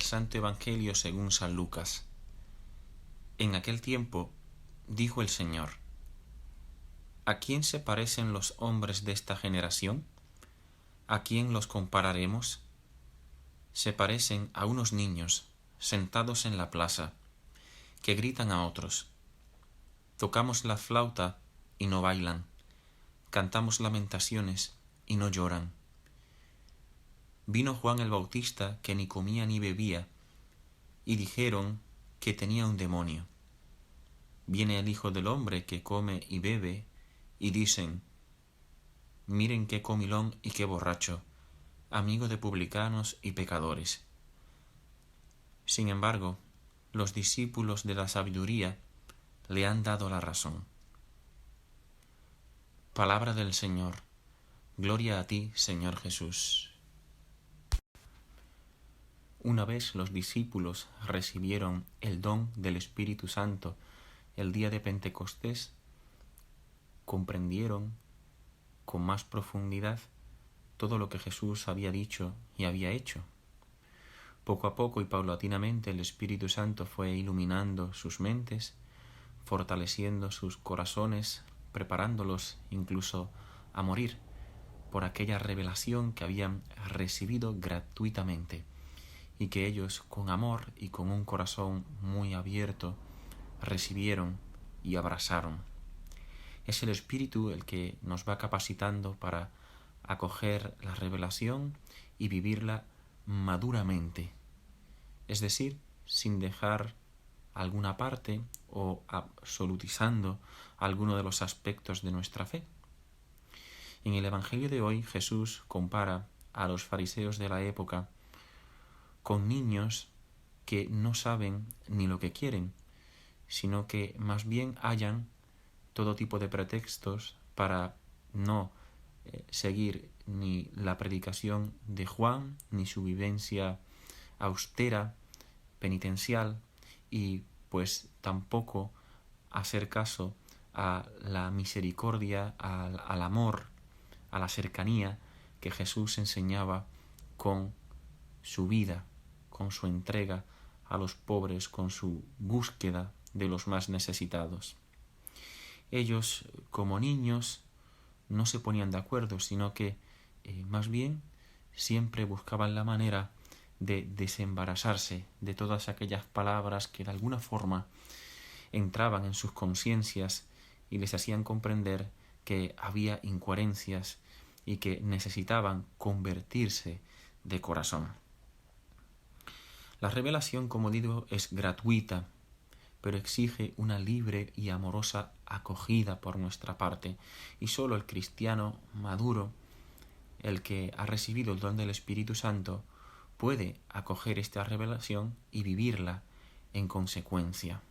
Santo Evangelio según San Lucas. En aquel tiempo dijo el Señor: ¿A quién se parecen los hombres de esta generación? ¿A quién los compararemos? Se parecen a unos niños sentados en la plaza, que gritan a otros: tocamos la flauta y no bailan, cantamos lamentaciones y no lloran. Vino Juan el Bautista, que ni comía ni bebía, y dijeron que tenía un demonio. Viene el Hijo del Hombre, que come y bebe, y dicen: miren qué comilón y qué borracho, amigo de publicanos y pecadores. Sin embargo, los discípulos de la sabiduría le han dado la razón. Palabra del Señor. Gloria a ti, Señor Jesús. Una vez los discípulos recibieron el don del Espíritu Santo el día de Pentecostés, comprendieron con más profundidad todo lo que Jesús había dicho y había hecho. Poco a poco y paulatinamente el Espíritu Santo fue iluminando sus mentes, fortaleciendo sus corazones, preparándolos incluso a morir por aquella revelación que habían recibido gratuitamente y que ellos, con amor y con un corazón muy abierto, recibieron y abrazaron. Es el Espíritu el que nos va capacitando para acoger la revelación y vivirla maduramente, es decir, sin dejar alguna parte o absolutizando alguno de los aspectos de nuestra fe. En el Evangelio de hoy, Jesús compara a los fariseos de la época con niños que no saben ni lo que quieren, sino que más bien hallan todo tipo de pretextos para no seguir ni la predicación de Juan, ni su vivencia austera, penitencial, y pues tampoco hacer caso a la misericordia, al amor, a la cercanía que Jesús enseñaba con su vida, con su entrega a los pobres, con su búsqueda de los más necesitados. Ellos, como niños, no se ponían de acuerdo, sino que más bien siempre buscaban la manera de desembarazarse de todas aquellas palabras que de alguna forma entraban en sus conciencias y les hacían comprender que había incoherencias y que necesitaban convertirse de corazón. La revelación, como digo, es gratuita, pero exige una libre y amorosa acogida por nuestra parte, y solo el cristiano maduro, el que ha recibido el don del Espíritu Santo, puede acoger esta revelación y vivirla en consecuencia.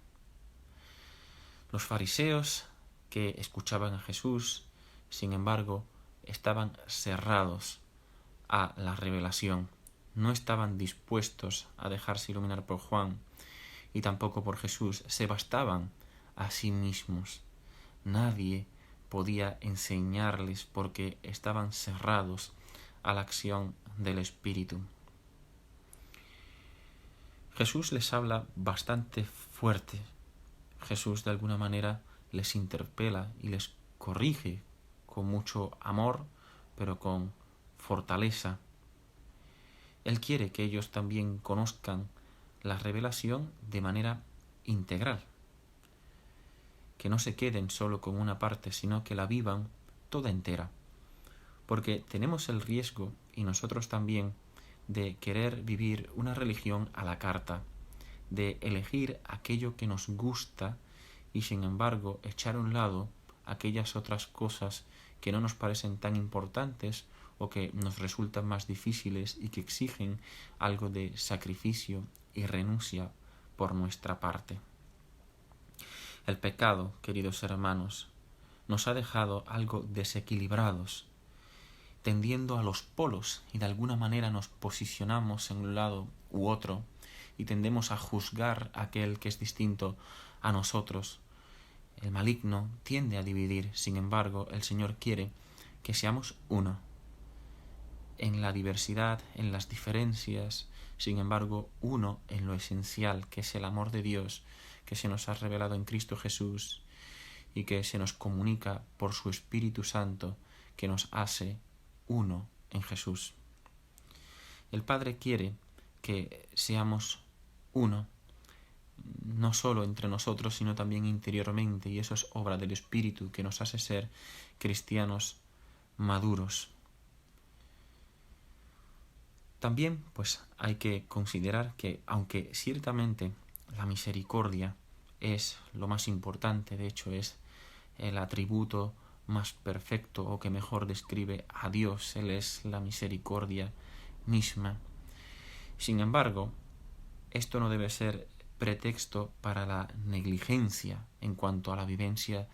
Los fariseos que escuchaban a Jesús, sin embargo, estaban cerrados a la revelación, no estaban dispuestos a dejarse iluminar por Juan y tampoco por Jesús, se bastaban a sí mismos. Nadie podía enseñarles porque estaban cerrados a la acción del Espíritu. Jesús les habla bastante fuerte. Jesús de alguna manera les interpela y les corrige con mucho amor, pero con fortaleza. Él quiere que ellos también conozcan la revelación de manera integral, que no se queden solo con una parte, sino que la vivan toda entera, porque tenemos el riesgo, y nosotros también, de querer vivir una religión a la carta, de elegir aquello que nos gusta y sin embargo echar a un lado aquellas otras cosas que no nos parecen tan importantes o que nos resultan más difíciles y que exigen algo de sacrificio y renuncia por nuestra parte. El pecado, queridos hermanos, nos ha dejado algo desequilibrados, tendiendo a los polos, y de alguna manera nos posicionamos en un lado u otro y tendemos a juzgar a aquel que es distinto a nosotros. El maligno tiende a dividir, sin embargo, el Señor quiere que seamos uno, en la diversidad, en las diferencias, sin embargo, uno en lo esencial, que es el amor de Dios, que se nos ha revelado en Cristo Jesús y que se nos comunica por su Espíritu Santo, que nos hace uno en Jesús. El Padre quiere que seamos uno, no solo entre nosotros, sino también interiormente, y eso es obra del Espíritu que nos hace ser cristianos maduros. También, pues, hay que considerar que, aunque ciertamente la misericordia es lo más importante, de hecho es el atributo más perfecto o que mejor describe a Dios, Él es la misericordia misma. Sin embargo, esto no debe ser pretexto para la negligencia en cuanto a la vivencia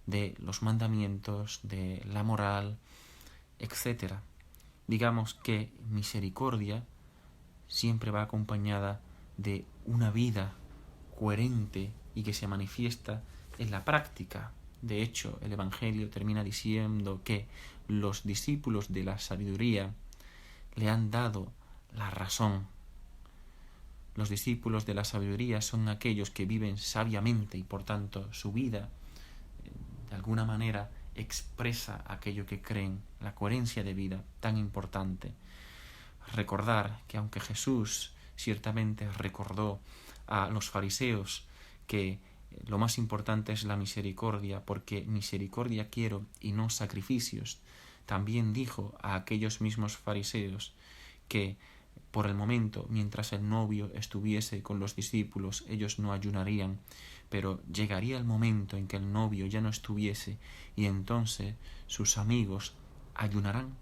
de los mandamientos, de la moral, etc. Digamos que misericordia siempre va acompañada de una vida coherente y que se manifiesta en la práctica. De hecho, el Evangelio termina diciendo que los discípulos de la sabiduría le han dado la razón. Los discípulos de la sabiduría son aquellos que viven sabiamente y por tanto su vida de alguna manera expresa aquello que creen, la coherencia de vida tan importante. Recordar que aunque Jesús ciertamente recordó a los fariseos que lo más importante es la misericordia, porque misericordia quiero y no sacrificios, también dijo a aquellos mismos fariseos que por el momento, mientras el novio estuviese con los discípulos, ellos no ayunarían, pero llegaría el momento en que el novio ya no estuviese y entonces sus amigos ayunarán.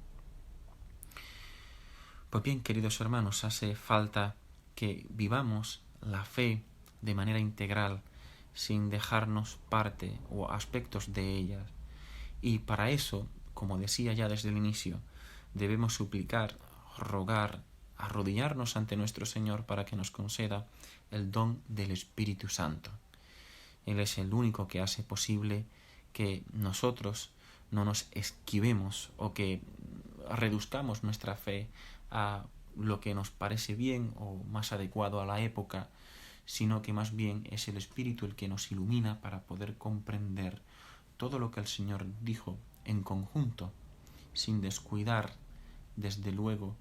Pues bien, queridos hermanos, hace falta que vivamos la fe de manera integral, sin dejarnos parte o aspectos de ella. Y para eso, como decía ya desde el inicio, debemos suplicar, rogar, arrodillarnos ante nuestro Señor para que nos conceda el don del Espíritu Santo. Él es el único que hace posible que nosotros no nos esquivemos o que reduzcamos nuestra fe a lo que nos parece bien o más adecuado a la época, sino que más bien es el Espíritu el que nos ilumina para poder comprender todo lo que el Señor dijo en conjunto, sin descuidar, desde luego,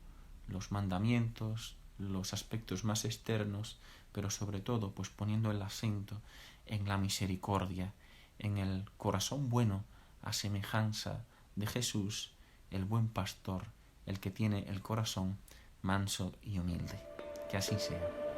los mandamientos, los aspectos más externos, pero sobre todo, pues poniendo el acento en la misericordia, en el corazón bueno, a semejanza de Jesús, el buen pastor, el que tiene el corazón manso y humilde. Que así sea.